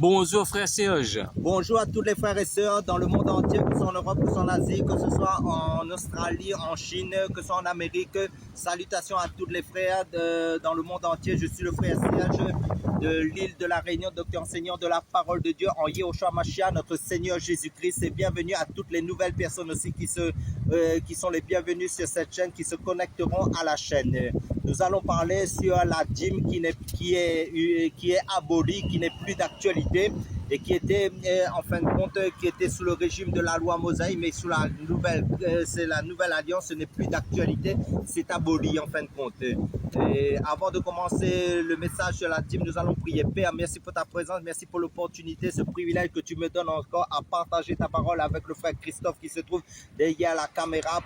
Bonjour frère Serge. Bonjour à tous les frères et sœurs dans le monde entier, que ce soit en Europe, que ce soit en Asie, que ce soit en Australie, en Chine, que ce soit en Amérique. Salutations à tous les frères dans le monde entier. Je suis le frère Serge de l'île de la Réunion, docteur enseignant de la parole de Dieu en Yehoshua Mashiach, notre Seigneur Jésus-Christ. Et bienvenue à toutes les nouvelles personnes aussi qui sont les bienvenus sur cette chaîne, qui se connecteront à la chaîne. Nous allons parler sur la dîme qui est abolie, qui n'est plus d'actualité et qui était en fin de compte qui était sous le régime de la loi mosaïque, mais sous la nouvelle c'est la nouvelle alliance, ce n'est plus d'actualité, c'est aboli en fin de compte. Et avant de commencer le message sur la dîme, nous allons prier. Père, merci pour ta présence, merci pour l'opportunité, ce privilège que tu me donnes encore à partager ta parole avec le frère Christophe qui se trouve derrière la caméra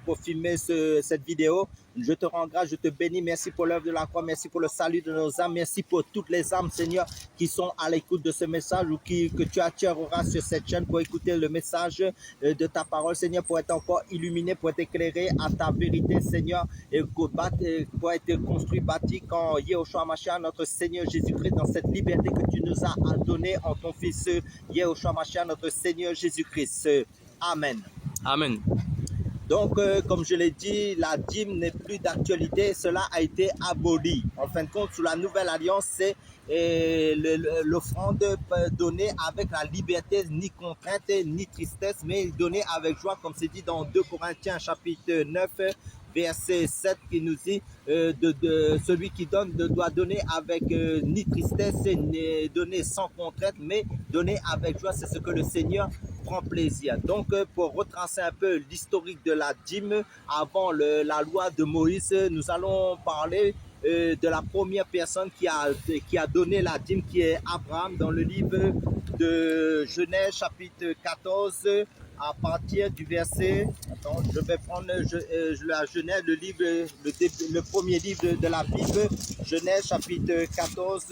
pour filmer cette vidéo. Je te rends grâce, je te bénis, merci pour l'œuvre de la croix, merci pour le salut de nos âmes, merci pour toutes les âmes, Seigneur, qui sont à l'écoute de ce message ou que tu attireras sur cette chaîne pour écouter le message de ta parole, Seigneur, pour être encore illuminé, pour être éclairé à ta vérité, Seigneur, et pour être construit, bâti quand Yehoshua Mashiach, notre Seigneur Jésus-Christ, dans cette liberté que tu nous as donnée en ton Fils Yehoshua Mashiach, notre Seigneur Jésus-Christ. Amen. Amen. Donc, comme je l'ai dit, la dîme n'est plus d'actualité, cela a été aboli. En fin de compte, sous la nouvelle alliance, c'est l'offrande donnée avec la liberté, ni contrainte, ni tristesse, mais donnée avec joie, comme c'est dit dans 2 Corinthiens chapitre 9, verset 7, qui nous dit celui qui donne doit donner avec ni tristesse, ni donner sans contrainte, mais donner avec joie. C'est ce que le Seigneur prend plaisir. Donc, pour retracer un peu l'historique de la dîme, avant la loi de Moïse, nous allons parler de la première personne qui a donné la dîme, qui est Abraham, dans le livre de Genèse chapitre 14, à partir du verset, attends, je vais prendre la Genèse, le premier livre de la Bible, Genèse chapitre 14,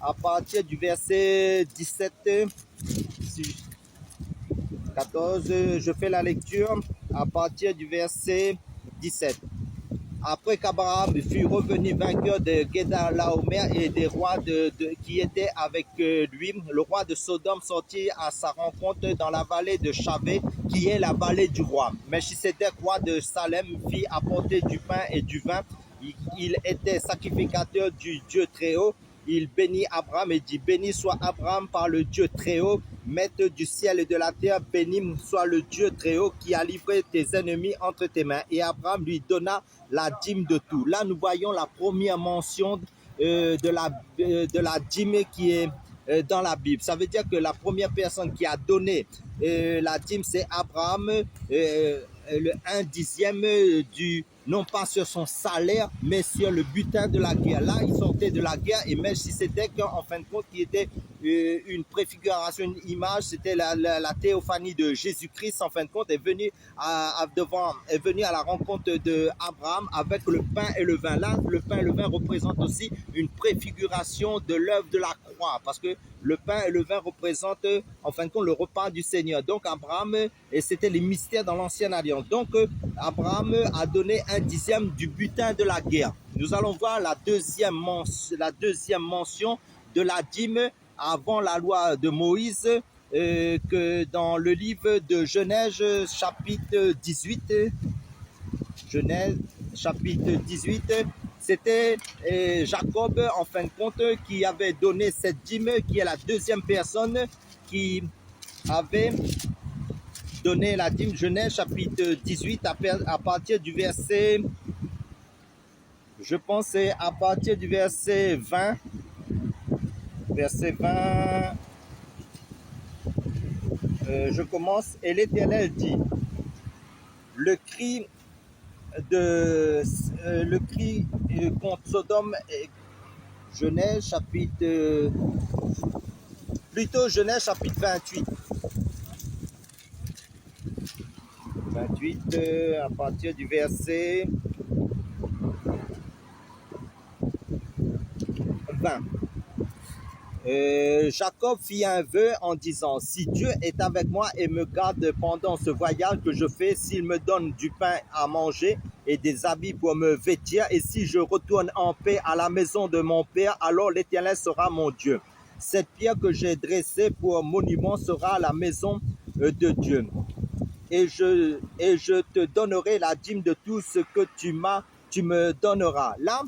à partir du verset 17, 14, je fais la lecture à partir du verset 17. Après qu'Abraham fut revenu vainqueur de Guédalaomer et des rois qui étaient avec lui, le roi de Sodome sortit à sa rencontre dans la vallée de Chavé, qui est la vallée du roi. Melchisédek, roi de Salem, fit apporter du pain et du vin. Il était sacrificateur du Dieu Très-Haut. Il bénit Abraham et dit: béni soit Abraham par le Dieu Très-Haut, maître du ciel et de la terre. Béni soit le Dieu Très-Haut qui a livré tes ennemis entre tes mains. Et Abraham lui donna la dîme de tout. Là, nous voyons la première mention de la dîme qui est dans la Bible. Ça veut dire que la première personne qui a donné la dîme, c'est Abraham, le 1/10 du, non pas sur son salaire, mais sur le butin de la guerre. Là, il sortait de la guerre, et Melchisédek, en fin de compte, qui était une préfiguration, une image, c'était la théophanie de Jésus-Christ, en fin de compte, est venu à la rencontre d'Abraham avec le pain et le vin. Là, le pain et le vin représentent aussi une préfiguration de l'œuvre de la croix, parce que le pain et le vin représentent, en fin de compte, le repas du Seigneur. Donc, Abraham, et c'était les mystères dans l'ancienne alliance. Donc, Abraham a donné 1/10 du butin de la guerre. Nous allons voir la deuxième mention de la dîme avant la loi de Moïse, que dans le livre de Genèse chapitre 18, Genèse chapitre 18, c'était Jacob, en fin de compte, qui avait donné cette dîme, qui est la deuxième personne qui avait donné la dîme. Genèse chapitre 18, à partir du verset, je pense c'est à partir du verset 20, je commence. Et l'Éternel dit: le cri contre Sodome, et Genèse chapitre 28. 28, à partir du verset 20. Jacob fit un vœu en disant: si Dieu est avec moi et me garde pendant ce voyage que je fais, s'il me donne du pain à manger et des habits pour me vêtir, et si je retourne en paix à la maison de mon père, alors l'Éternel sera mon Dieu. cette pierre que j'ai dressée pour monument sera la maison de Dieu. Et je te donnerai la dîme de tout ce que tu me donneras. Là,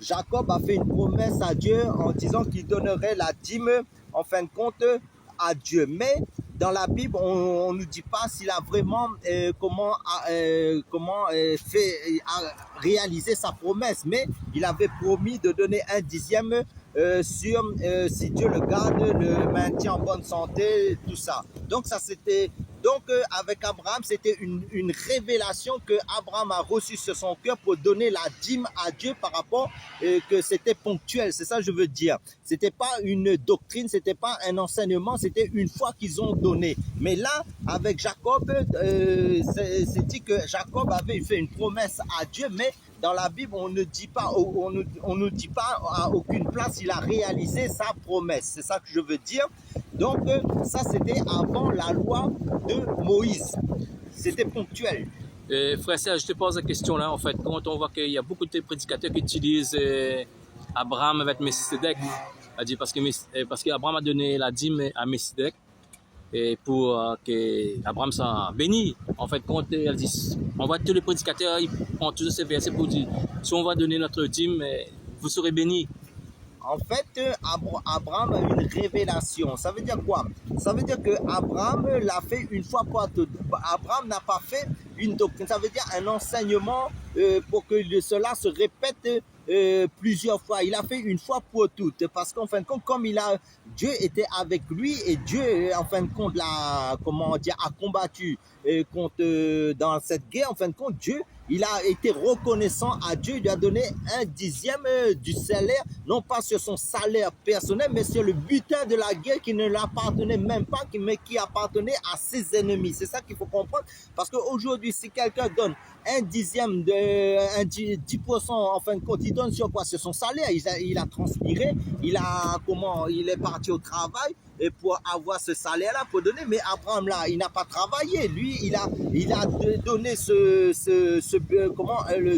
Jacob a fait une promesse à Dieu en disant qu'il donnerait la dîme, en fin de compte, à Dieu. Mais dans la Bible, on ne nous dit pas s'il a vraiment réalisé sa promesse. Mais il avait promis de donner un dixième si Dieu le garde, le maintient en bonne santé, tout ça. Donc ça c'était... Donc avec Abraham, c'était une révélation que Abraham a reçue sur son cœur pour donner la dîme à Dieu par rapport que c'était ponctuel. C'est ça que je veux dire. C'était pas une doctrine, c'était pas un enseignement, c'était une fois qu'ils ont donné. Mais là, avec Jacob, c'est dit que Jacob avait fait une promesse à Dieu, mais dans la Bible, on ne dit pas, on ne dit pas à aucune place il a réalisé sa promesse. C'est ça que je veux dire. Donc, ça, c'était avant la loi de Moïse. C'était ponctuel. Frère Serge, je te pose la question là, en fait, quand on voit qu'il y a beaucoup de prédicateurs qui utilisent Abraham avec Melchisedec, parce qu'Abraham a donné la dîme à Melchisedec, et pour que Abraham soit béni. En fait, quand elle dit, on voit tous les prédicateurs, ils prennent tous ces versets pour dire, si on va donner notre dîme, vous serez bénis. En fait, Abraham a une révélation. Ça veut dire quoi? Ça veut dire que Abraham l'a fait une fois pour toutes. Abraham n'a pas fait une doctrine. Ça veut dire un enseignement pour que cela se répète plusieurs fois. Il a fait une fois pour toutes. Parce qu'en fin de compte, comme Dieu était avec lui et Dieu, en fin de compte, a combattu dans cette guerre. En fin de compte, Dieu, il a été reconnaissant à Dieu, il lui a donné un dixième du salaire, non pas sur son salaire personnel, mais sur le butin de la guerre qui ne l'appartenait même pas, mais qui appartenait à ses ennemis. C'est ça qu'il faut comprendre, parce qu'aujourd'hui, si quelqu'un donne un dixième, 10%, en fin de compte, il donne sur quoi? Sur son salaire. Il a transpiré, il est parti au travail, et pour avoir ce salaire-là, pour donner. Mais Abraham, là, il n'a pas travaillé. Lui, il a donné le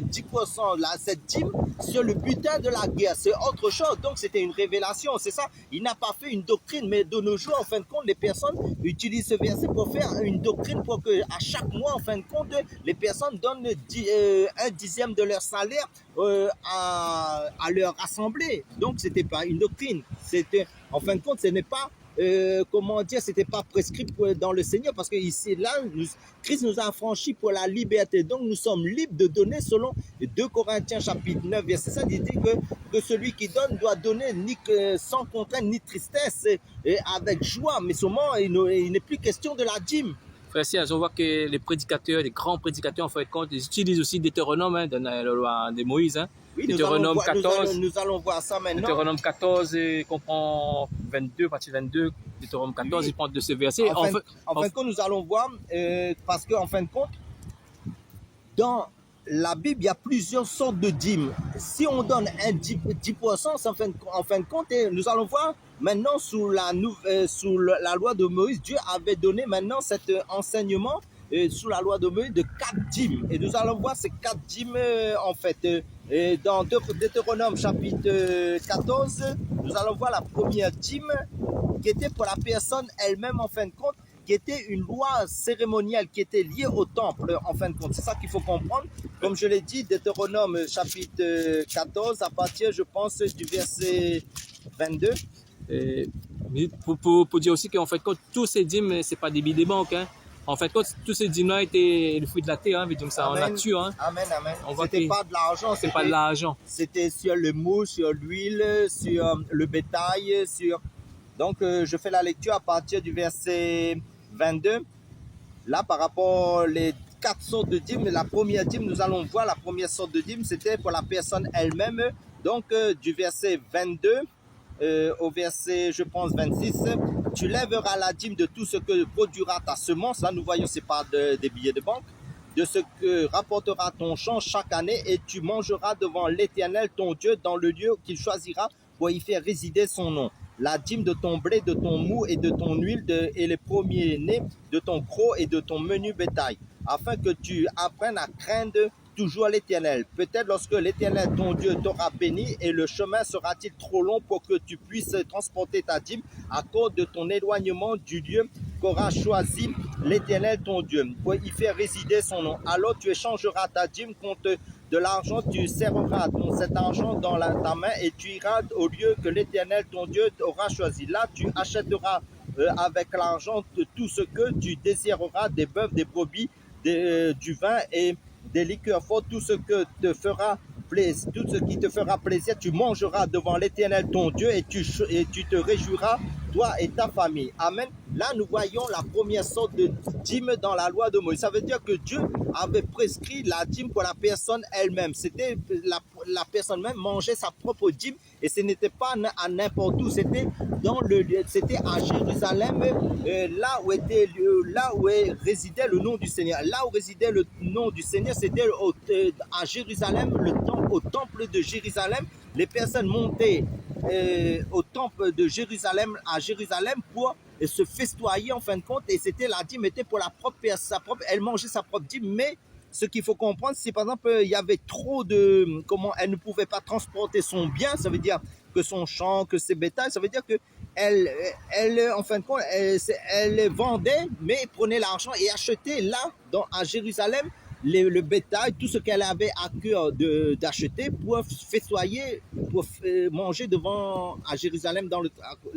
10%, là, cette dîme sur le butin de la guerre. C'est autre chose. Donc, c'était une révélation. C'est ça. Il n'a pas fait une doctrine. Mais de nos jours, en fin de compte, les personnes utilisent ce verset pour faire une doctrine pour que à chaque mois, en fin de compte, les personnes donnent un dixième de leur salaire à leur assemblée. Donc, c'était pas une doctrine. C'était, en fin de compte, ce n'est pas c'était pas prescrit dans le Seigneur, parce que ici, là, Christ nous a affranchis pour la liberté. Donc, nous sommes libres de donner selon 2 Corinthiens chapitre 9, verset 5. Il dit que celui qui donne doit donner sans contrainte ni tristesse, et avec joie. Mais seulement, il n'est plus question de la dîme. Frère Serge, on voit que les prédicateurs, les grands prédicateurs, en fait, ils utilisent aussi Deutéronome, dans la loi de Moïse. Oui, Deutéronome 14. Nous allons voir ça maintenant. Deutéronome 14, il comprend 22, partie 22. Deutéronome 14, il prend de ce verset. En fin de compte, nous allons voir, parce qu'en fin de compte, dans la Bible, il y a plusieurs sortes de dîmes. Si on donne un 10%, en fin de compte, nous allons voir maintenant sous la loi de Moïse, Dieu avait donné maintenant cet enseignement sous la loi de Moïse de 4 dîmes. Et nous allons voir ces 4 dîmes en fait. Dans Deutéronome chapitre 14, nous allons voir la première dîme qui était pour la personne elle-même en fin de compte, qui était une loi cérémonielle qui était liée au temple en fin de compte. C'est ça qu'il faut comprendre. Comme je l'ai dit, Deutéronome chapitre 14, à partir, je pense, du verset 22. Pour dire aussi qu'en fait, tous ces dîmes, c'est pas des billets de banque. Hein. En fait, tous ces dîmes-là étaient le fruit de la terre, donc ça en nature. Hein. Amen, amen. C'était pas de l'argent. C'est pas de l'argent. C'était sur le mou, sur l'huile, sur le bétail, sur... Donc, je fais la lecture à partir du verset 22. Là, par rapport les 4 sortes de dîmes, la première dîme, nous allons voir la première sorte de dîme, c'était pour la personne elle-même. Donc, du verset 22 au verset, je pense, 26, tu lèveras la dîme de tout ce que produira ta semence. Là, nous voyons, c'est pas des billets de banque. De ce que rapportera ton champ chaque année, et tu mangeras devant l'Éternel ton Dieu dans le lieu qu'il choisira pour y faire résider son nom. La dîme de ton blé, de ton mou et de ton huile et les premiers-nés de ton gros et de ton menu bétail, afin que tu apprennes à craindre toujours l'Éternel. Peut-être lorsque l'Éternel, ton Dieu, t'aura béni et le chemin sera-t-il trop long pour que tu puisses transporter ta dîme à cause de ton éloignement du lieu qu'aura choisi l'Éternel, ton Dieu, pour y faire résider son nom. Alors tu échangeras ta dîme contre de l'argent, tu serreras cet argent dans ta main et tu iras au lieu que l'Éternel, ton Dieu, aura choisi. Là, tu achèteras avec l'argent tout ce que tu désireras, des bœufs, des brebis, du vin et des liqueurs fortes, tout ce que te fera plaisir, tout ce qui te fera plaisir, tu mangeras devant l'Éternel ton Dieu et tu te réjouiras, toi et ta famille. Amen. Là, nous voyons la première sorte de dîme dans la loi de Moïse. Ça veut dire que Dieu avait prescrit la dîme pour la personne elle-même. C'était la personne même mangeait sa propre dîme et ce n'était pas à n'importe où. C'était c'était à Jérusalem, là où résidait le nom du Seigneur. Là où résidait le nom du Seigneur, c'était à Jérusalem, au temple de Jérusalem. Les personnes montaient au temple de Jérusalem, à Jérusalem, pour se festoyer en fin de compte, et c'était la dîme était pour elle mangeait sa propre dîme, mais ce qu'il faut comprendre, c'est par exemple, il y avait trop elle ne pouvait pas transporter son bien, ça veut dire que son champ, que ses bétails, ça veut dire que elle en fin de compte, elle vendait, mais prenait l'argent et achetait là, à Jérusalem, le bétail, tout ce qu'elle avait à cœur d'acheter pour festoyer, pour manger à Jérusalem,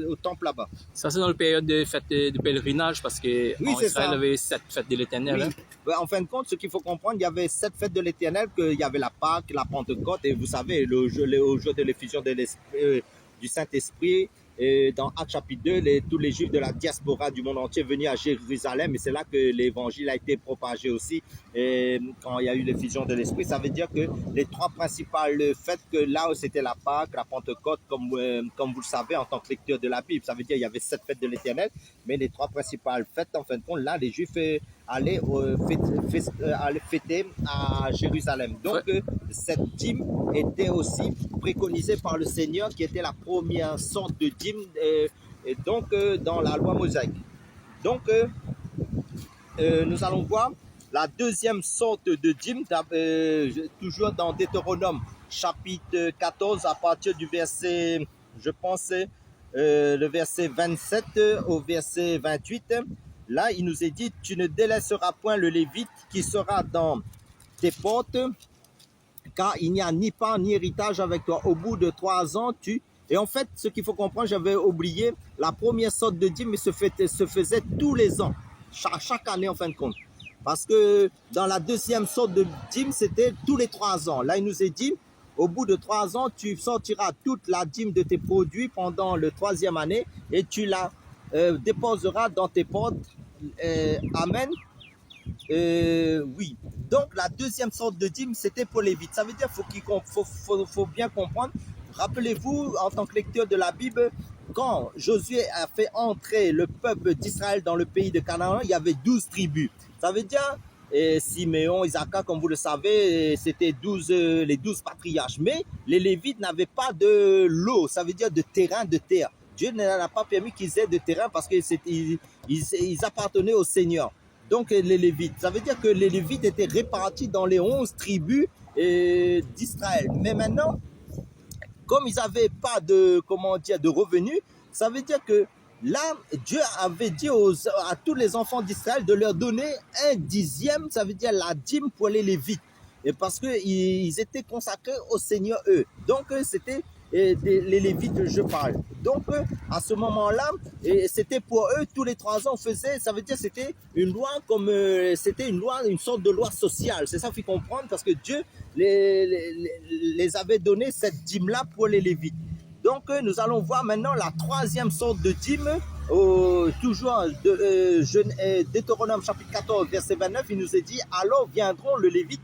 au temple là-bas. Ça, c'est dans la période de fête de pèlerinage, parce qu'en Israël, il y avait 7 fêtes de l'Éternel. Oui. Hein? En fin de compte, ce qu'il faut comprendre, il y avait 7 fêtes de l'Éternel, qu'il y avait la Pâque, la Pentecôte, et vous savez, au jour de l'effusion du Saint-Esprit. Et dans Actes chapitre 2, tous les Juifs de la diaspora du monde entier venus à Jérusalem, et c'est là que l'évangile a été propagé aussi. Et quand il y a eu l'effusion de l'Esprit, ça veut dire que les 3 principales fêtes, que là où c'était la Pâque, la Pentecôte, comme vous le savez en tant que lecteur de la Bible, ça veut dire qu'il y avait 7 fêtes de l'Éternel, mais les 3 principales fêtes, en fin de compte, là, les Juifs allaient fêter à Jérusalem. Donc, cette dîme était aussi préconisée par le Seigneur, qui était la première sorte de dîme, dans la loi mosaïque. Donc, nous allons voir la deuxième sorte de dîme, toujours dans Deutéronome, chapitre 14, à partir du verset, je pense, le verset 27 au verset 28. Là, il nous est dit, tu ne délaisseras point le Lévite qui sera dans tes portes, car il n'y a ni part ni héritage avec toi. Au bout de 3 ans, Et en fait, ce qu'il faut comprendre, j'avais oublié, la première sorte de dîme se faisait tous les ans, chaque année en fin de compte. Parce que dans la deuxième sorte de dîme, c'était tous les 3 ans. Là, il nous est dit, au bout de 3 ans, tu sortiras toute la dîme de tes produits pendant le 3e année et tu la déposeras dans tes portes. Amen. Oui. Donc, la deuxième sorte de dîme, c'était pour les Lévites. Ça veut dire qu'il faut bien comprendre. Rappelez-vous, en tant que lecteur de la Bible, quand Josué a fait entrer le peuple d'Israël dans le pays de Canaan, il y avait 12 tribus. Ça veut dire, Siméon, Isaac, comme vous le savez, c'était les 12 patriarches. Mais les Lévites n'avaient pas de lot, ça veut dire de terrain, de terre. Dieu n'a pas permis qu'ils aient de terrain parce qu'ils appartenaient au Seigneur. Donc les Lévites, ça veut dire que les Lévites étaient répartis dans les 11 tribus d'Israël. Mais maintenant, comme ils n'avaient pas de revenus, ça veut dire que là, Dieu avait dit à tous les enfants d'Israël de leur donner un 10e, ça veut dire la dîme pour les Lévites. Et parce qu'ils étaient consacrés au Seigneur eux. Donc c'était les Lévites, je parle. Donc à ce moment-là, c'était pour eux, tous les 3 ans, ça veut dire c'était une loi une sorte de loi sociale. C'est ça qu'il faut comprendre, parce que Dieu les avait donné cette dîme-là pour les Lévites. Donc nous allons voir maintenant la 3e sorte de dîme, toujours Deutéronome chapitre 14, verset 29, il nous est dit, alors viendront le Lévite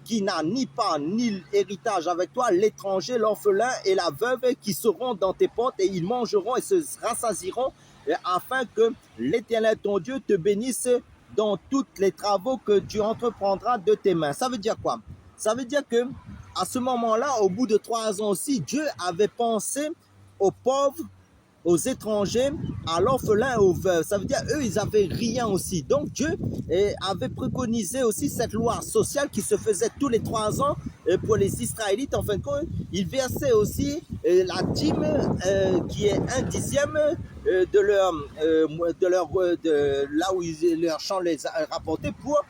qui n'a ni part ni héritage avec toi, l'étranger, l'orphelin et la veuve qui seront dans tes portes, et ils mangeront et se rassasieront, afin que l'Éternel ton Dieu te bénisse dans tous les travaux que tu entreprendras de tes mains. Ça veut dire quoi? Ça veut dire que à ce moment-là, au bout de 3 ans aussi, Dieu avait pensé aux pauvres aux étrangers, à l'orphelin, aux veuves. Ça veut dire eux, ils avaient rien aussi. Donc Dieu avait préconisé aussi cette loi sociale qui se faisait tous les 3 ans pour les Israélites. En fin de compte, il versait aussi la dîme qui est 1/10 de là où leur champ les a rapportés pour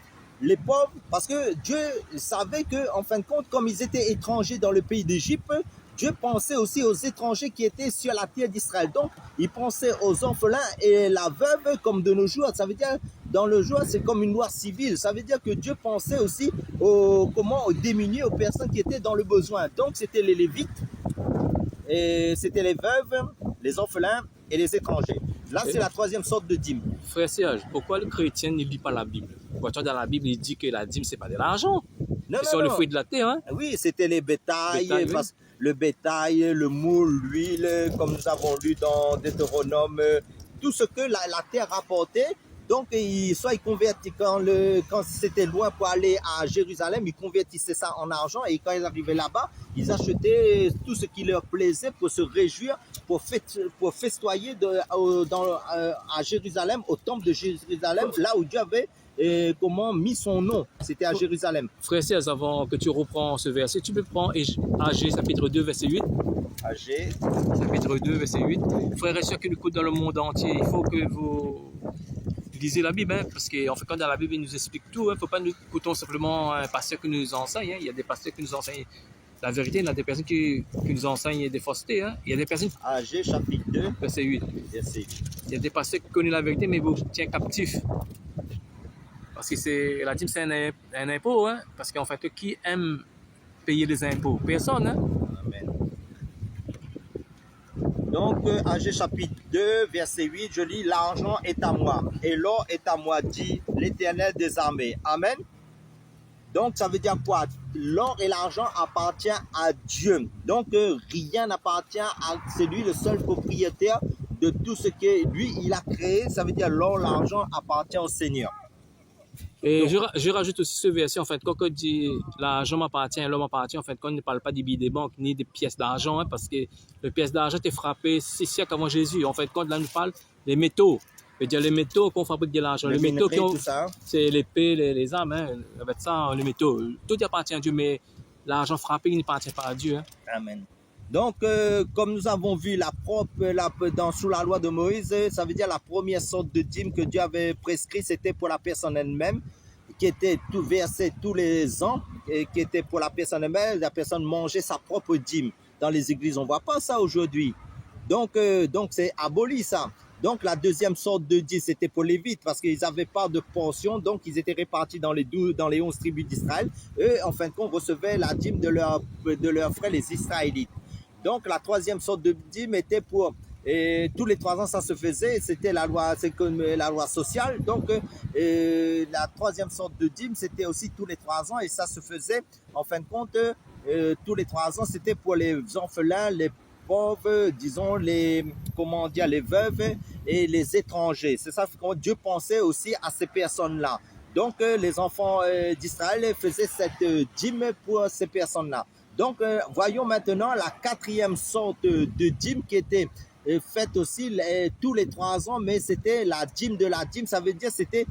les pauvres, parce que Dieu savait que, en fin de compte, comme ils étaient étrangers dans le pays d'Égypte, Dieu pensait aussi aux étrangers qui étaient sur la terre d'Israël. Donc, il pensait aux orphelins et la veuve comme de nos jours. Ça veut dire, dans le jour, c'est comme une loi civile. Ça veut dire que Dieu pensait aussi aux démunis, aux personnes qui étaient dans le besoin. Donc, c'était les Lévites, et c'était les veuves, les orphelins et les étrangers. Là, c'est la troisième sorte de dîme. Frère Serge, pourquoi le chrétien ne lit pas la Bible? Pourquoi dans la Bible, il dit que la dîme, c'est pas de l'argent? C'est sur le fruit de la terre, hein? Oui, c'était les bétails, Oui. le bétail, le moule, l'huile, comme nous avons lu dans Deutéronome, tout ce que la terre rapportait. Donc, soit ils convertissaient, quand c'était loin pour aller à Jérusalem, ils convertissaient ça en argent, et quand ils arrivaient là-bas, ils achetaient tout ce qui leur plaisait pour se réjouir, pour festoyer à Jérusalem, au temple de Jérusalem, là où Dieu avait mis son nom. C'était à Jérusalem. Frère Serge, avant que tu reprends ce verset, tu peux prendre Agé chapitre 2, verset 8. Agé chapitre 2, verset 8. Frères et sœurs qui nous écoutent dans le monde entier, il faut que vous lisez la Bible, hein, parce qu'en fait, quand dans la Bible, il nous explique tout. Il ne faut pas nous écouter simplement un pasteur qui nous enseigne. Hein. Il y a des pasteurs qui nous enseignent la vérité, il y a des personnes qui nous enseignent des faussetés. Hein. Il y a des personnes... Agé chapitre 2, verset 8. Verset 8. Il y a des pasteurs qui connaissent la vérité, mais vous tiennent captifs. Parce que la dîme, c'est un impôt, hein, parce qu'en fait, qui aime payer les impôts? Personne. Hein? Amen. Donc, Agé chapitre 2, verset 8, je lis, l'argent est à moi et l'or est à moi, dit l'Éternel des armées. Amen. Donc, ça veut dire quoi? L'or et l'argent appartiennent à Dieu. Donc, rien n'appartient à celui, le seul propriétaire de tout ce que lui, il a créé. Ça veut dire l'or, l'argent appartient au Seigneur. Et je rajoute aussi ce verset, en fait, quand on dit l'argent m'appartient, l'homme m'appartient, en fait, quand on ne parle pas des billets des banques ni des pièces d'argent, hein, parce que les pièces d'argent étaient frappées 6 siècles avant Jésus. En fait, quand là, on parle des métaux, c'est-à-dire les métaux qu'on fabrique de l'argent, les métaux c'est l'épée, les armes, hein, avec ça, les métaux. Tout appartient à Dieu, mais l'argent frappé, il n'appartient pas à Dieu. Hein. Amen. Donc, comme nous avons vu sous la loi de Moïse, ça veut dire la première sorte de dîme que Dieu avait prescrit, c'était pour la personne elle-même, qui était tout versée tous les ans, et qui était pour la personne elle-même. La personne mangeait sa propre dîme. Dans les églises, on ne voit pas ça aujourd'hui. Donc c'est aboli ça. Donc, la deuxième sorte de dîme, c'était pour les Lévites, parce qu'ils n'avaient pas de portion, donc ils étaient répartis dans les 11 tribus d'Israël. Eux, en fin de compte, recevaient la dîme de leurs frères, les Israélites. Donc, la troisième sorte de dîme était pour... Et tous les 3 ans, ça se faisait. C'était la loi sociale. Donc, la troisième sorte de dîme, c'était aussi tous les 3 ans. Et ça se faisait, en fin de compte, tous les 3 ans, c'était pour les orphelins, les pauvres, disons, les veuves et les étrangers. C'est ça que Dieu pensait aussi à ces personnes-là. Donc, les enfants d'Israël faisaient cette dîme pour ces personnes-là. Donc, voyons maintenant la quatrième sorte de dîme qui était faite aussi tous les 3 ans, mais c'était la dîme de la dîme. Ça veut dire c'était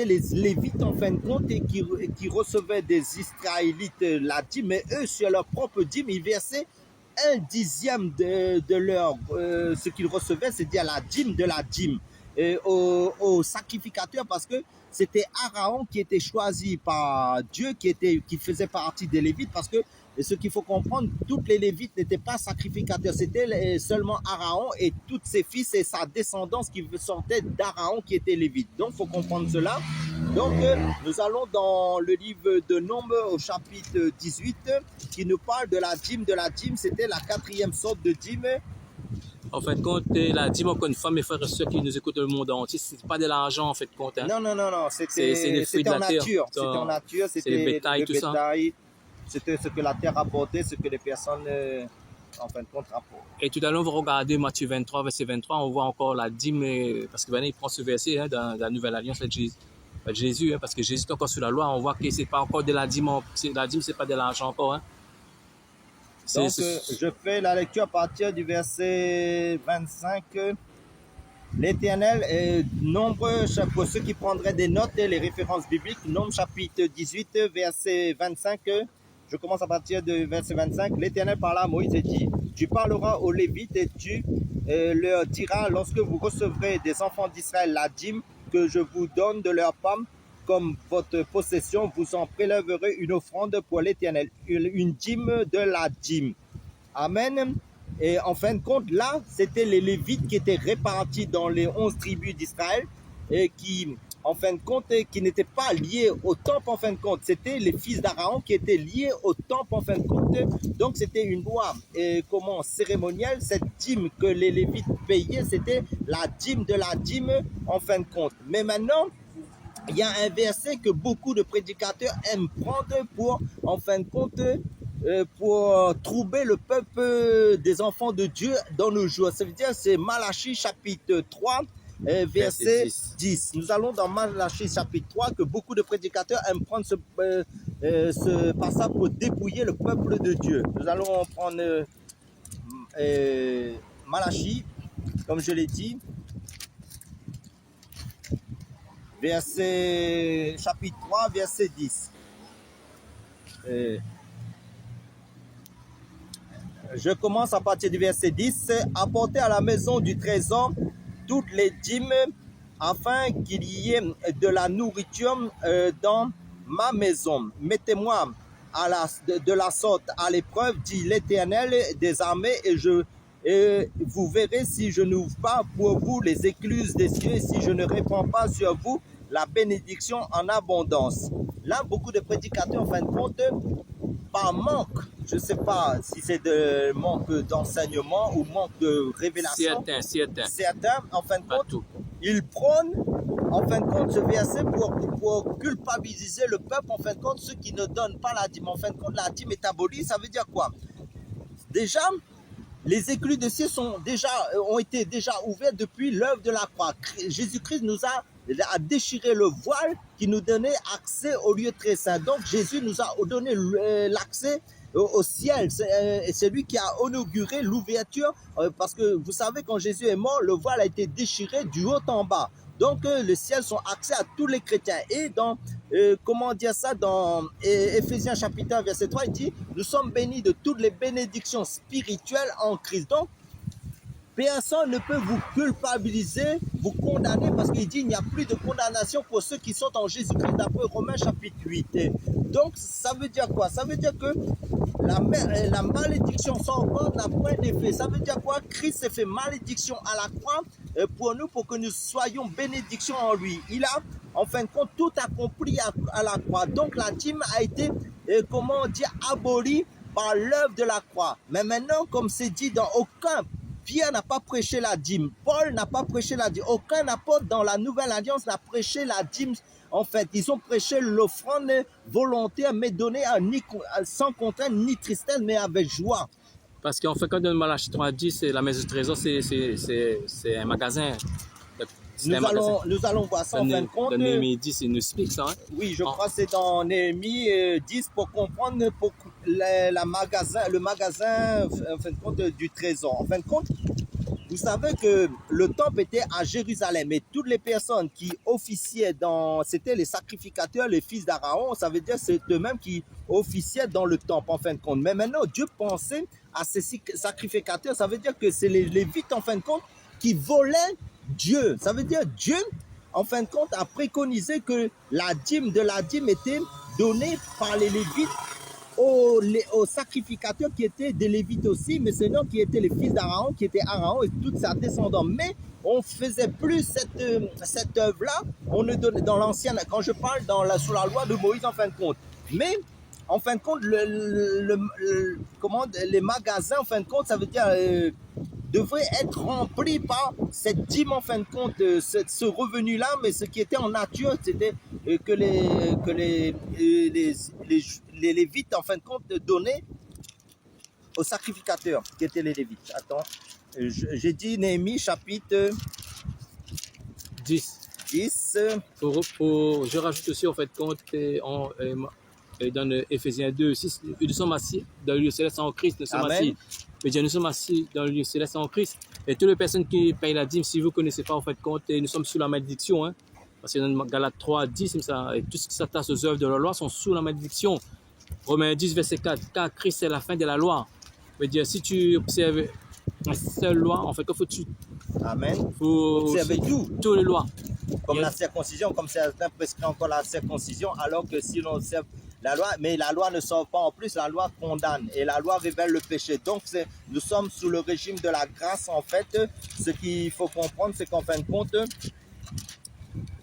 les Lévites en fin de compte et qui recevaient des Israélites la dîme, mais eux sur leur propre dîme, ils versaient 1/10 de leur ce qu'ils recevaient, c'est-à-dire la dîme de la dîme aux sacrificateurs, parce que c'était Aaron qui était choisi par Dieu, qui faisait partie des Lévites, parce que ce qu'il faut comprendre, toutes les Lévites n'étaient pas sacrificateurs, c'était seulement Aaron et tous ses fils et sa descendance qui sortaient d'Aaron qui était Lévite. Donc, il faut comprendre cela. Donc, nous allons dans le livre de Nombres au chapitre 18, qui nous parle de la dîme. C'était la quatrième sorte de dîme. En fait, compte, la dîme, encore une fois, mes frères et sœurs qui nous écoutent dans le monde entier, c'est pas de l'argent, en fait, compte. Hein. Non, c'était en nature. C'était en nature, c'était le bétail, tout ça. C'était ce que la terre apportait, ce que les personnes, en fin de compte, rapportent. Et tout à l'heure, on va regarder Matthieu 23, verset 23, on voit encore la dîme, parce que il prend ce verset hein, dans la Nouvelle Alliance avec Jésus, hein, parce que Jésus est encore sous la loi, on voit que c'est pas encore de la dîme, la dîme, c'est pas de l'argent encore. Hein. Donc, je fais la lecture à partir du verset 25. L'Éternel est nombreux, pour ceux qui prendraient des notes, les références bibliques, Nombre chapitre 18, verset 25. Je commence à partir du verset 25. L'Éternel parla à Moïse et dit, tu parleras aux Lévites et tu leur diras, lorsque vous recevrez des enfants d'Israël la dîme que je vous donne de leur pomme comme votre possession, vous en prélèverez une offrande pour l'Éternel, une dîme de la dîme. Amen. Et en fin de compte, là, c'était les Lévites qui étaient répartis dans les 11 tribus d'Israël et qui, en fin de compte, qui n'étaient pas liés au temple, en fin de compte. C'était les fils d'Aaron qui étaient liés au temple, en fin de compte. Donc, c'était une loi cérémonielle. Cette dîme que les Lévites payaient, c'était la dîme de la dîme, en fin de compte. Mais maintenant, il y a un verset que beaucoup de prédicateurs aiment prendre pour, en fin de compte, pour troubler le peuple des enfants de Dieu dans nos jours. Ça veut dire c'est Malachie chapitre 3, verset 10. Nous allons dans Malachie chapitre 3 que beaucoup de prédicateurs aiment prendre ce passage pour dépouiller le peuple de Dieu. Nous allons prendre Malachie, comme je l'ai dit, chapitre 3, verset 10. Je commence à partir du verset 10. Apportez à la maison du trésor toutes les dîmes, afin qu'il y ait de la nourriture dans ma maison. Mettez-moi de la sorte à l'épreuve, dit l'Éternel des armées, et vous verrez si je n'ouvre pas pour vous les écluses des cieux, et si je ne répands pas sur vous la bénédiction en abondance. Là, beaucoup de prédicateurs, en fin de compte, par manque, je ne sais pas si c'est de manque d'enseignement ou manque de révélation. Certains, en fin de compte, ils prônent, en fin de compte, ce verset pour culpabiliser le peuple, en fin de compte, ceux qui ne donnent pas la dîme. En fin de compte, la dîme est abolie, ça veut dire quoi? Déjà, les éclus de cieux ont été déjà ouverts depuis l'œuvre de la croix. Jésus-Christ nous a déchiré le voile qui nous donnait accès au lieu très saint. Donc Jésus nous a donné l'accès au ciel. C'est lui qui a inauguré l'ouverture, parce que vous savez, quand Jésus est mort, le voile a été déchiré du haut en bas. Donc le ciel sont accès à tous les chrétiens. Et dans, dans Éphésiens chapitre 1, verset 3, il dit, nous sommes bénis de toutes les bénédictions spirituelles en Christ. Donc, personne ne peut vous culpabiliser, vous condamner, parce qu'il dit, il n'y a plus de condamnation pour ceux qui sont en Jésus-Christ, d'après Romains chapitre 8. Donc, ça veut dire quoi? Ça veut dire que la malédiction sans cause n'a point d'effet. Ça veut dire quoi? Christ s'est fait malédiction à la croix pour nous, pour que nous soyons bénédiction en lui. Il a, en fin de compte, tout accompli à la croix. Donc la dîme a été, abolie par l'œuvre de la croix. Mais maintenant, comme c'est dit dans aucun, Pierre n'a pas prêché la dîme, Paul n'a pas prêché la dîme, aucun apôtre dans la Nouvelle Alliance n'a prêché la dîme. En fait, ils ont prêché l'offrande volontaire, mais donnée sans contrainte ni tristesse, mais avec joie. Parce qu'en fait, quand dans Malachie 3.10, c'est la maison du trésor, c'est un magasin. Nous allons voir ça en fin de compte. Dans Néhémie 10, il nous explique ça. Hein? Oui, je crois que c'est dans Néhémie 10 pour comprendre le magasin en fin de compte, du trésor. En fin de compte, vous savez que le temple était à Jérusalem et toutes les personnes qui officiaient c'était les sacrificateurs, les fils d'Aaron, ça veut dire c'est eux-mêmes qui officiaient dans le temple en fin de compte. Mais maintenant, Dieu pensait à ces sacrificateurs, ça veut dire que c'est les Lévites en fin de compte qui volaient Dieu. Ça veut dire Dieu, en fin de compte, a préconisé que la dîme de la dîme était donnée par les Lévites aux sacrificateurs qui étaient des Lévites aussi, mais sinon qui étaient les fils d'Aaron, qui étaient Aaron et toute sa descendance. Mais on ne faisait plus cette œuvre-là, on ne donnait dans l'ancienne, quand je parle sous la loi de Moïse en fin de compte. Mais en fin de compte, les magasins, en fin de compte, ça veut dire devrait être remplis par cette dîme en fin de compte, ce revenu-là, mais ce qui était en nature, c'était que les Lévites, en fin de compte, donnaient aux sacrificateurs, qui étaient les Lévites. Attends, j'ai dit Néhémie chapitre 10. Je rajoute aussi, en fait, compte, Et dans Éphésiens 2, 6, nous sommes assis dans le lieu céleste en Christ, nous sommes Amen. assis. Mais nous sommes assis dans le lieu céleste en Christ. Et toutes les personnes qui payent la dîme, si vous ne connaissez pas, en fait, compte, nous sommes sous la malédiction. Hein, parce que dans Galates 3, 10, ça, et tout ce qui s'attache aux œuvres de la loi sont sous la malédiction. Romains 10, verset 4, car Christ est la fin de la loi. Je veux dire, si tu observes une seule loi, en fait, il faut Amen. faut Observez tout. toutes les lois. Comme la circoncision, comme certains prescrivent encore la circoncision, alors que si l'on observe la loi, mais la loi ne sauve pas en plus, la loi condamne et la loi révèle le péché. Donc nous sommes sous le régime de la grâce en fait. Ce qu'il faut comprendre, c'est qu'en fin de compte,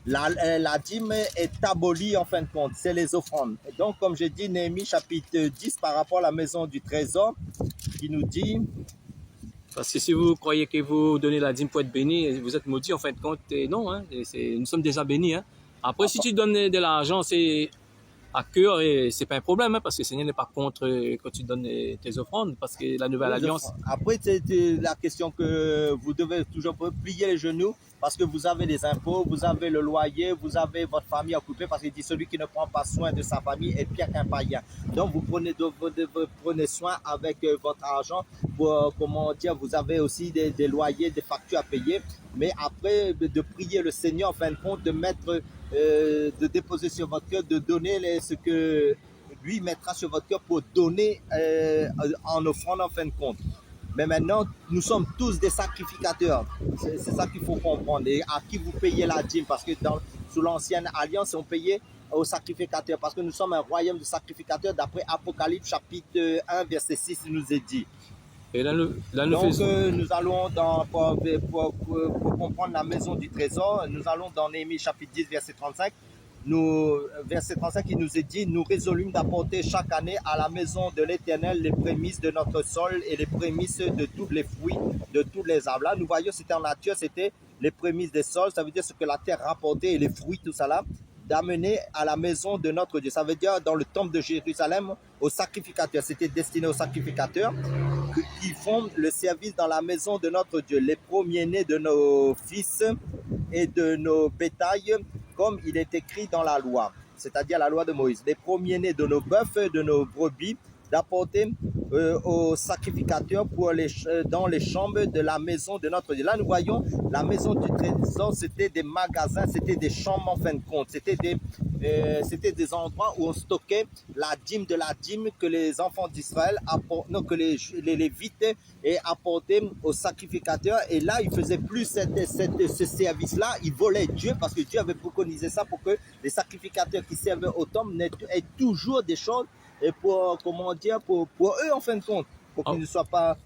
la dîme est abolie en fin de compte, c'est les offrandes. Et donc comme j'ai dit, Néhémie chapitre 10 par rapport à la maison du trésor, qui nous dit... Parce que si vous croyez que vous donnez la dîme pour être béni, vous êtes maudit en fin de compte. Et non, hein, nous sommes déjà bénis. Hein. Après, si tu donnes de l'argent, c'est à cœur et c'est pas un problème, hein, parce que le Seigneur n'est pas contre quand tu donnes tes offrandes, parce que la nouvelle alliance... Après, c'est la question que vous devez toujours plier les genoux, parce que vous avez les impôts, vous avez le loyer, vous avez votre famille à occuper, parce qu'il dit celui qui ne prend pas soin de sa famille est pire qu'un païen. Donc vous prenez soin avec votre argent, pour, comment dire, vous avez aussi des loyers, des factures à payer, mais après de prier le Seigneur en fin de compte, de mettre, de déposer sur votre cœur, de donner ce que lui mettra sur votre cœur pour donner en offrande en fin de compte. Mais maintenant, nous sommes tous des sacrificateurs. C'est ça qu'il faut comprendre. Et à qui vous payez la dîme? Parce que sous l'ancienne alliance, on payait aux sacrificateurs. Parce que nous sommes un royaume de sacrificateurs. D'après Apocalypse chapitre 1, verset 6, il nous est dit. Et là, nous nous allons pour comprendre la maison du trésor, nous allons dans Néhémie chapitre 10, verset 35. Verset 35, il nous est dit, nous résolûmes d'apporter chaque année à la maison de l'Éternel les prémices de notre sol et les prémices de tous les fruits, de tous les arbres. Là, nous voyons, c'était en nature, c'était les prémices des sols, ça veut dire ce que la terre rapportait et les fruits, tout ça là, d'amener à la maison de notre Dieu. Ça veut dire dans le temple de Jérusalem, aux sacrificateurs. C'était destiné aux sacrificateurs qui font le service dans la maison de notre Dieu. Les premiers-nés de nos fils et de nos bétails, comme il est écrit dans la loi, c'est-à-dire la loi de Moïse. Les premiers-nés de nos bœufs, de nos brebis, d'apporter aux sacrificateurs dans les chambres de la maison de notre Dieu. Là, nous voyons la maison du trésor, c'était des magasins, c'était des chambres en fin de compte. C'était des endroits où on stockait la dîme de la dîme que les enfants d'Israël, que les Lévites apportaient aux sacrificateurs. Et là, ils faisaient plus ce service-là. Ils volaient Dieu parce que Dieu avait préconisé ça pour que les sacrificateurs qui servaient au temple aient toujours des choses et pour, comment dire, pour eux en fin de compte, pour qu'ils ne soient pas...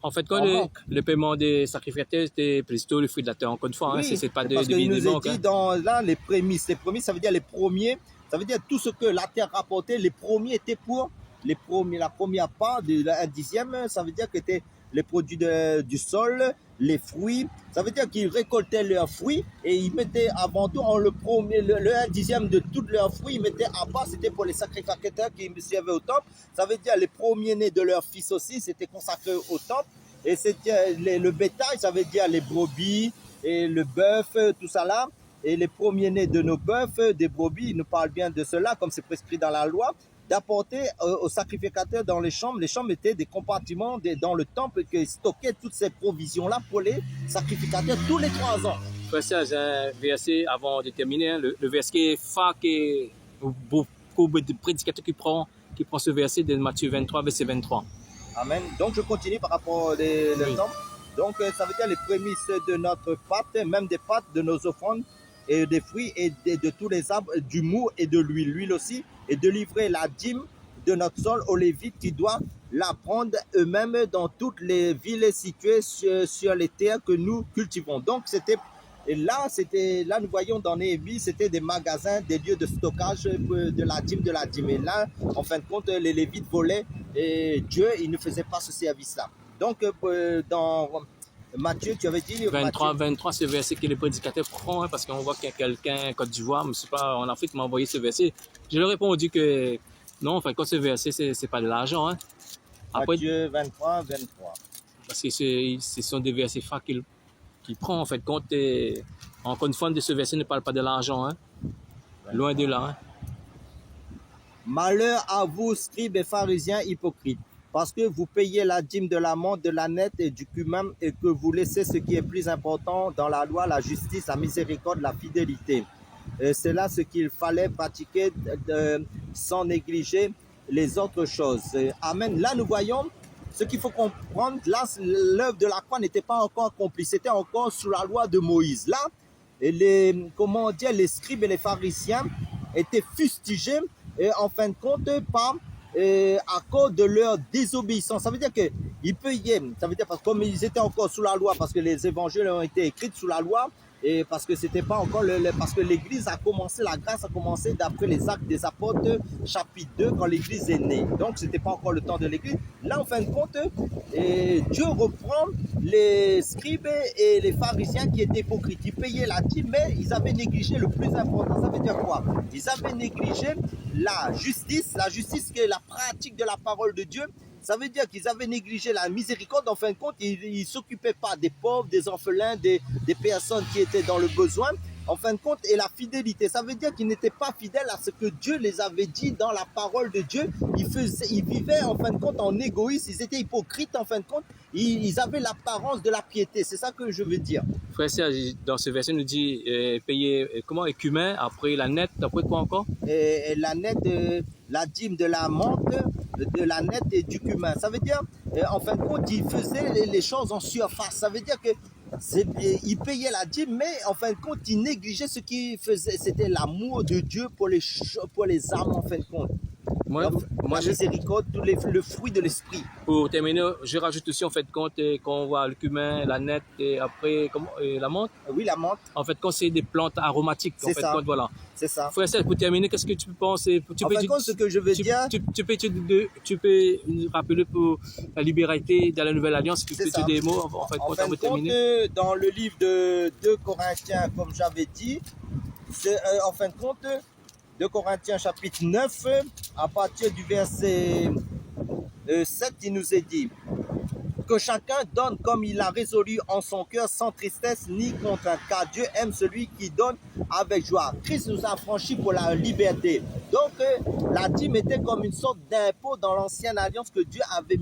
En fait, quand le paiement des sacrificateurs, c'était plutôt le fruit de la terre, encore une fois, oui, hein, c'est pas parce qu'il nous est dit hein. là, les prémices, ça veut dire les premiers, ça veut dire tout ce que la terre rapportait, les premiers étaient pour les premiers, la première part, un dixième, ça veut dire que c'était les produits du sol, les fruits, ça veut dire qu'ils récoltaient leurs fruits et ils mettaient avant tout le un dixième de tous leurs fruits, ils mettaient à part, c'était pour les sacrificateurs qui servaient au temple, ça veut dire les premiers-nés de leurs fils aussi, c'était consacré au temple, et c'était le bétail, ça veut dire les brebis et le bœuf, tout ça là, et les premiers-nés de nos bœufs, des brebis, ils nous parlent bien de cela, comme c'est prescrit dans la loi, d'apporter aux sacrificateurs dans les chambres. Les chambres étaient des compartiments dans le temple qui stockaient toutes ces provisions-là pour les sacrificateurs tous les 3 ans. Frère, j'ai un verset avant de terminer, hein, le verset phare qui beaucoup de prédicateurs qui prend ce verset de Matthieu 23, verset 23. Amen. Donc je continue par rapport au temple. Donc ça veut dire les prémices de notre pâte, même des pâtes, de nos offrandes, et des fruits et de tous les arbres, du mou et de l'huile aussi, et de livrer la dîme de notre sol aux Lévites qui doivent la prendre eux-mêmes dans toutes les villes situées sur les terres que nous cultivons. Donc là, nous voyons dans Néhémie, c'était des magasins, des lieux de stockage de la dîme. Et là, en fin de compte, les Lévites volaient et Dieu, il ne faisait pas ce service-là. Donc, dans Matthieu, tu avais dit... 23, c'est le verset que les prédicateurs prend, hein, parce qu'on voit qu'il y a quelqu'un en Côte d'Ivoire, je ne sais pas, en Afrique, qui m'a envoyé ce verset. Je leur ai répondu que non, enfin, quand ce verset, c'est pas de l'argent. Hein. Après, Matthieu 23. Parce que ce sont des versets phares qu'il prend, en fait, compte. Encore une fois, de ce verset ne parle pas de l'argent. Hein. Loin de là. Hein. Malheur à vous, scribes et pharisiens hypocrites, parce que vous payez la dîme de la menthe, de la nette et du cumin, et que vous laissez ce qui est plus important dans la loi, la justice, la miséricorde, la fidélité. C'est là ce qu'il fallait pratiquer sans négliger les autres choses. Amen. Là, nous voyons ce qu'il faut comprendre. Là, l'œuvre de la croix n'était pas encore accomplie. C'était encore sous la loi de Moïse. Là, comment dire, les scribes et les pharisiens étaient fustigés et en fin de compte par à cause de leur désobéissance. Ça veut dire qu'ils payaient, ça veut dire parce que comme ils étaient encore sous la loi, parce que les évangiles ont été écrits sous la loi, et parce que c'était pas encore parce que l'église a commencé, la grâce a commencé d'après les Actes des Apôtres chapitre 2 quand l'église est née. Donc c'était pas encore le temps de l'église. Là en fin de compte, Dieu reprend les scribes et les pharisiens qui étaient hypocrites. Ils payaient la dîme, mais ils avaient négligé le plus important. Ça veut dire quoi? Ils avaient négligé la justice qui est la pratique de la parole de Dieu. Ça veut dire qu'ils avaient négligé la miséricorde. En fin de compte, ils ne s'occupaient pas des pauvres, des orphelins, des personnes qui étaient dans le besoin. En fin de compte, et la fidélité, ça veut dire qu'ils n'étaient pas fidèles à ce que Dieu les avait dit dans la parole de Dieu. Ils vivaient en fin de compte en égoïste, ils étaient hypocrites en fin de compte. Ils avaient l'apparence de la piété, c'est ça que je veux dire. Frère Serge, dans ce verset, nous dit payer comment écumain, après la nette, après quoi encore? Et la nette, la dîme de la menthe, de la nette et du cumin. Ça veut dire, en fin de compte, ils faisaient les choses en surface. Ça veut dire que ils payaient la dîme, mais en fin de compte, ils négligeaient ce qu'ils faisaient. C'était l'amour de Dieu pour les âmes, en fin de compte. Moi, la miséricorde, le fruit de l'esprit. Pour terminer, je rajoute aussi en fait compte quand on voit le cumin, la nette et après la menthe. Oui, la menthe. En fait, quand c'est des plantes aromatiques, en fait, compte, voilà. C'est ça. Frère Serge, pour terminer, qu'est-ce que tu penses? Ce que je veux dire. Tu peux nous rappeler pour la liberté dans la Nouvelle Alliance, tu peux des mots en fait, en fin de compte, dans le livre de 2 Corinthiens, comme j'avais dit, en fin de compte, 2 Corinthiens chapitre 9, à partir du verset 7, il nous est dit que chacun donne comme il a résolu en son cœur, sans tristesse ni contrainte, car Dieu aime celui qui donne avec joie. Christ nous a franchis pour la liberté. Donc, la dîme était comme une sorte d'impôt dans l'ancienne alliance que Dieu avait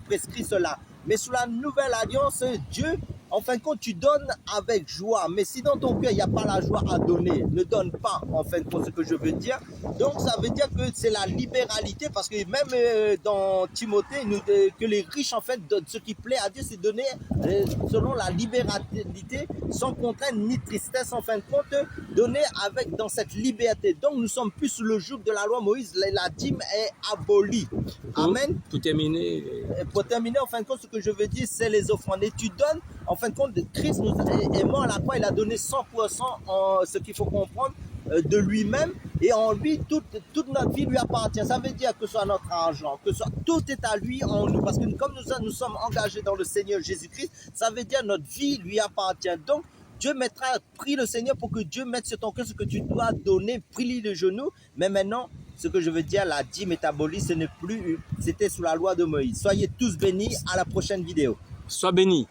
prescrit cela. Mais sous la nouvelle alliance, Dieu, en fin de compte, tu donnes avec joie. Mais si dans ton cœur, il n'y a pas la joie à donner, ne donne pas, en fin de compte, ce que je veux dire. Donc, ça veut dire que c'est la libéralité, parce que même dans Timothée, il nous dit que les riches, en fait, ce qui plaît à Dieu, c'est donner selon la libéralité, sans contrainte ni tristesse, en fin de compte, donner dans cette liberté. Donc, nous sommes plus sous le joug de la loi Moïse. La dîme est abolie. Amen. Pour terminer, en fin de compte, ce que je veux dire, c'est les offrandes. Et tu donnes, en fin de compte, Christ est mort à la croix, il a donné 100% ce qu'il faut comprendre de lui-même, et en lui, toute notre vie lui appartient. Ça veut dire que ce soit notre argent, que tout est à lui en nous, parce que comme nous sommes engagés dans le Seigneur Jésus-Christ, ça veut dire notre vie lui appartient. Donc, Dieu prie le Seigneur pour que Dieu mette sur ton cœur ce que tu dois donner, prie-lui le genou. Mais maintenant, ce que je veux dire, la dîme est abolie, ce n'est plus, c'était sous la loi de Moïse. Soyez tous bénis, à la prochaine vidéo. Sois béni.